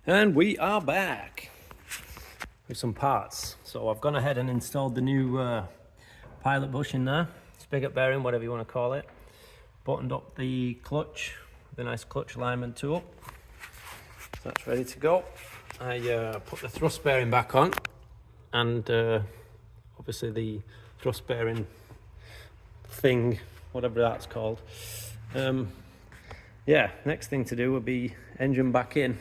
And we are back with some parts. So I've gone ahead and installed the new pilot bush in there, spigot bearing, whatever you want to call it. Buttoned up the clutch with a nice clutch alignment tool. So that's ready to go. I put the thrust bearing back on, and obviously the thrust bearing thing, whatever that's called. Yeah, next thing to do would be engine back in.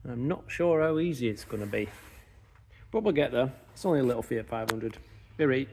I'm not sure how easy it's going to be, but we'll get there. It's only a little Fiat 500. Be right.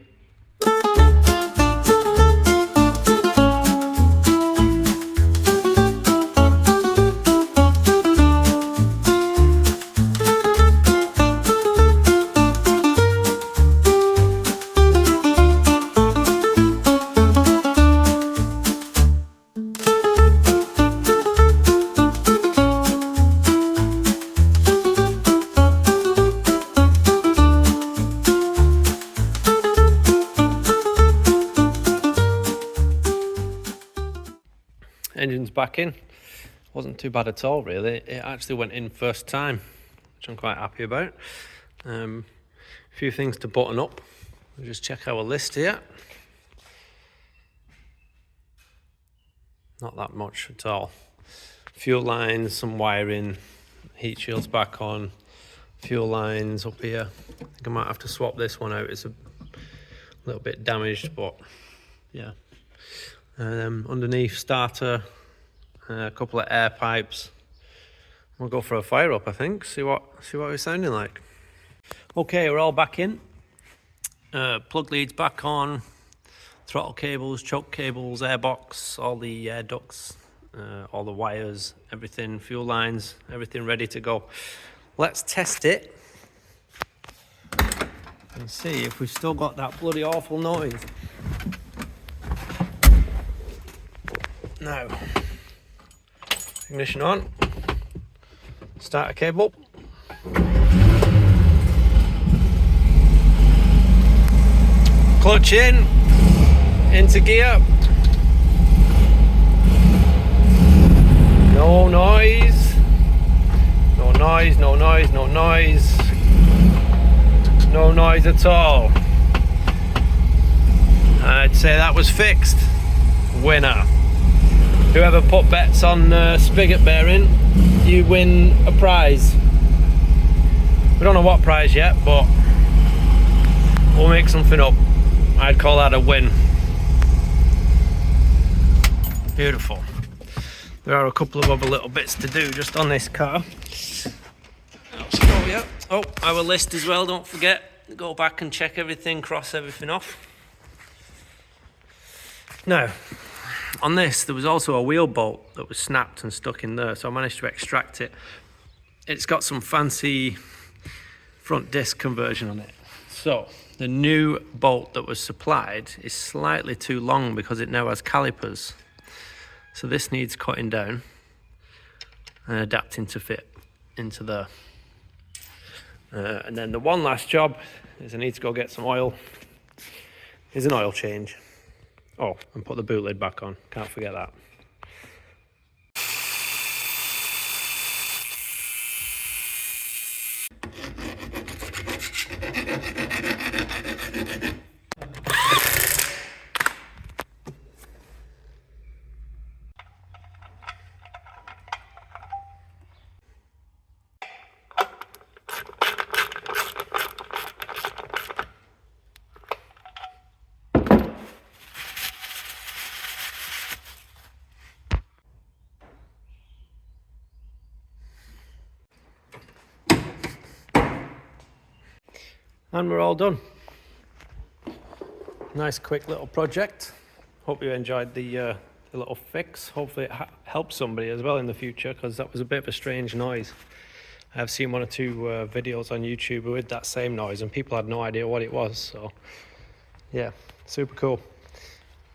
Engine's back in. Wasn't too bad at all, really. It actually went in first time, which I'm quite happy about. A few things to button up. We'll just check our list here. Not that much at all. Fuel lines, some wiring, heat shields back on, fuel lines up here. I think I might have to swap this one out. It's a little bit damaged, but yeah. Underneath starter, a couple of air pipes. We'll go for a fire up, I think. See what we're sounding like. Okay, we're all back in. Plug leads back on. Throttle cables, choke cables, airbox, all the air ducts, all the wires, everything, fuel lines, everything ready to go. Let's test it and see if we've still got that bloody awful noise. Now, ignition on, starter cable, clutch in, into gear, no noise, no noise, no noise, no noise, no noise at all. I'd say that was fixed. Winner. Whoever put bets on spigot bearing, you win a prize. We don't know what prize yet, but we'll make something up. I'd call that a win. Beautiful. There are a couple of other little bits to do just on this car. Let's go, yeah. Oh, our list as well, don't forget. Go back and check everything, cross everything off. Now, on this, there was also a wheel bolt that was snapped and stuck in there, so I managed to extract it. It's got some fancy front disc conversion on it. So, the new bolt that was supplied is slightly too long because it now has calipers. So this needs cutting down and adapting to fit into there. And then the one last job is I need to go get some oil. Is an oil change. Oh, and put the boot lid back on. Can't forget that. And we're all done. Nice quick little project. Hope you enjoyed the little fix. Hopefully it helps somebody as well in the future, because that was a bit of a strange noise. I've seen one or two videos on YouTube with that same noise and people had no idea what it was. So yeah, super cool.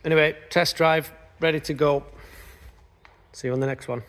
Anyway, test drive, ready to go. See you on the next one.